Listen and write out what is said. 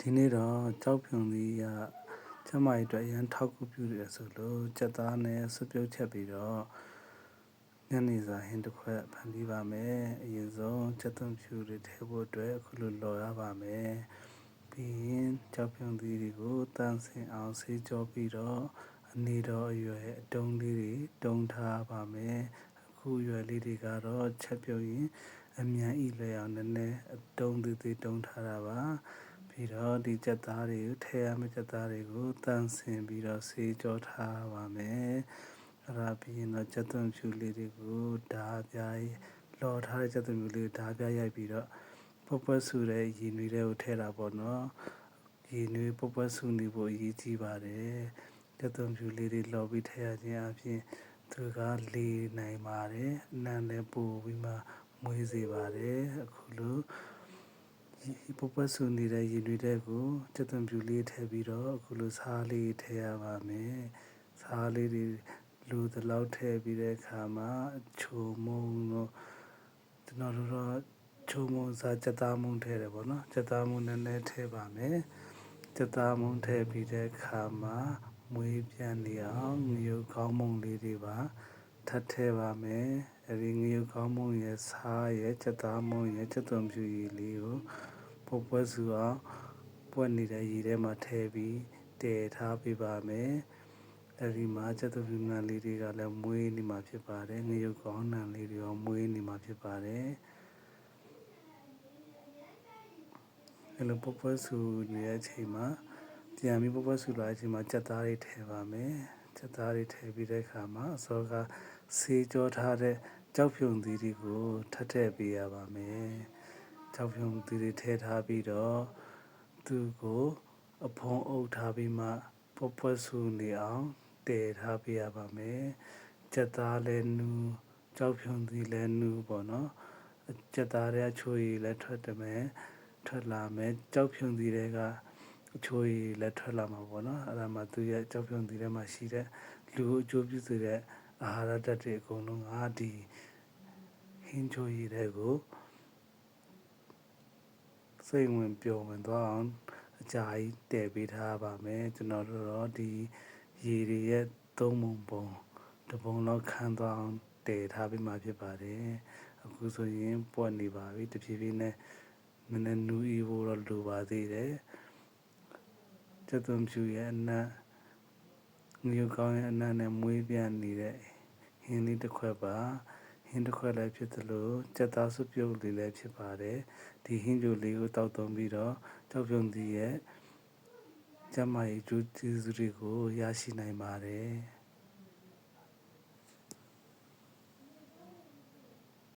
ဒီနေ့တော့ကြောက်ဖြုံသီးကကျမကြီးအတွက်အရန်ထောက်ကူပြုတယ်ဆိုလို့ကြက်သားနဲ့စွပ်ပြုတ်ချက်ပြီးတော့ညနေစာဟင်းတစ်ခွက်ဖန်ပြီးပါမယ်အရင်ဆုံးချက်သွန်ဖြူတွေထည့်ဖို့အတွက်အခုလိုလော်ရပါမယ်ပြီးရင်ကြောက်ဖြုံသီးတွေကိုတန်းစင်အောင်ဆေးကြောပြီးတော့အနေတော်အရွယ်အတုံးလေးတွေတုံးထားပါမယ်အခုအရွယ်လေးတွေကတော့ချက်ပြုတ်ရင်အမြန်ဤလဲအောင်နည်းနည်းအတုံးသေးသေးတုံးထားတာပါပြီးတော့ဒီကြက်သားတွေကိုထည့်ရမယ့်ကြက်သားတွေကိုတန်းဆင်ပြီးတော့ဆေးကြောထားပါမယ်အဲ့ဒါပြီးရင်တော့ကြက်သွန်ဖြူလေးတွေကိုဓာပြားလော်ထားတဲ့ကြက်သွန်ဖြူလေးကိုဓာပြားရိုက်ပြီးတော့ပွက်ပွက်ဆူတဲ့ရေနွေးတွေကိုထည့်တာပေါ့နော်ရေနွေးပွက်ပွက်ဆူနေဖို့အရေးကြီးပါတယ်ကြက်သွန်ဖြူလေးတွေလော်ပြီးထည့်ရခြင်းအပြင်သူကလေနိုင်ပါတယ်အနံလည်းပို့ပြီးမှမွေးစေပါတယ်အခုလိုပွက်ပွက်ဆူနေတဲ့ရေနွေးတဲ့ကိုကြက်သွန်ဖြူလေးထည့်ပြီးတော့အခုလိုစားလေးထည့်ရပါမယ်စားလေးတွေလူသလောက်ထည့်ပြီးတဲ့အခါမှာချိုမုံတို့ကျွန်တော်တို့တော့ချိုမုံစားကြက်သားမုံထည့်တယ်ပေါ့နော်ကြက်သားမုံနည်းနည်းထည့်ပါမယ်ကြက်သားမုံထည့်ပြီးတဲ့အခါမှာမွေးပြန်နေအောင်ငရုတ်ကောင်းမုံလေးတွေပါထပ်ထည့်ပါမယ်အဲဒီငရုတ်ကောင်းမုံရဲ့စားရဲ့ကြက်သားမုံရဲ့ကြက်သွန်ဖြူရည်လေးကိုပွက်ပွက်ဆူအောင်ပွက်နေတဲ့ရေထဲမှာထည့်ပြီးတည်ထားပေးပါမယ်အဲဒီမှာကြက်သွန်ဖြူနံလေးတွေကလည်းမွေးနေမှာဖြစ်ပါတယ်ငရုတ်ကောင်းနံလေးတွေရောမွေးနေမှာဖြစ်ပါတယ်အဲ့လိုပွက်ပွက်ဆူနေတဲ့အချိန်မှာပြန်ပြီးပွက်ပွက်ဆူလာတဲ့အချိန်မှာကြက်သားတွေထည့်ပါမယ်ကြက်သားတွေထည့်ပြီးတဲ့အခါမှာအစောကဆေးကြောထားတဲ့ကြောက်ဖြုံသီးတွေကိုထပ်ထည့်ပေးရပါမယ်ကြောက်ဖြုံသီးတွေထည့်ထားပြီးတော့သူ့ကိုအဖုံးအုပ်ထားပြီးမှပွက်ပွက်ဆူနေအောင်တည်ထားပေးရပါမယ်ကြက်သားလည်းနူးကြောက်ဖြုံသီးလည်းနူးပေါ့နော်ကြက်သားတွေအချိုရည်လည်းထွက်လာမယ်ကြောက်ဖြုံသီးတွေကအချိုရည်လည်းထွက်လာမှာပေါ့နော်အဲ့ဒါမှသူရဲ့ကြောက်ဖြုံသီးထဲမှာရှိတဲ့လူအကျိုးပြုစေတဲ့အာဟာရဓာတ်တွေအကုန်လုံးကဒီဟင်းချိုရည်တွေကိုစိတ်ဝင်ပျော်ဝင်သွားအောင်အကြာကြီးတည်ပေးထားပါမယ်ကျွန်တော်တို့တော့ဒီရေတွေရဲ့သုံးပုံတစ်ပုံလောက်ခန်းသွားအောင်တည်ထားပြီးမှဖြစ်ပါတယ်အခုဆိုရင်ပွက်နေပါပြီတဖြည်းဖြည်းနဲ့နည်းနည်းနူးအေးဖို့တော့လိုပါသေးတယ်ကြက်သွန်ဖြူရဲ့အနံ့ငရုတ်ကောင်းရဲ့အနံ့နဲ့မွေးပြန်နေတဲ့ဟင်းလေးတစ်ခွက်ပါဟင်းတစ်ခွက်လည်းဖြစ်သလိုကြက်သားစွပ်ပြုတ်လေးလည်းဖြစ်ပါတယ်ဒီဟင်းကြိုလေးကိုတောက်သုံးပြီးတော့ကြောက်ဖြုံသီးရဲ့ကျမကြီးကျူးကျေးဇူးတွေကိုရရှိနိုင်ပါတယ်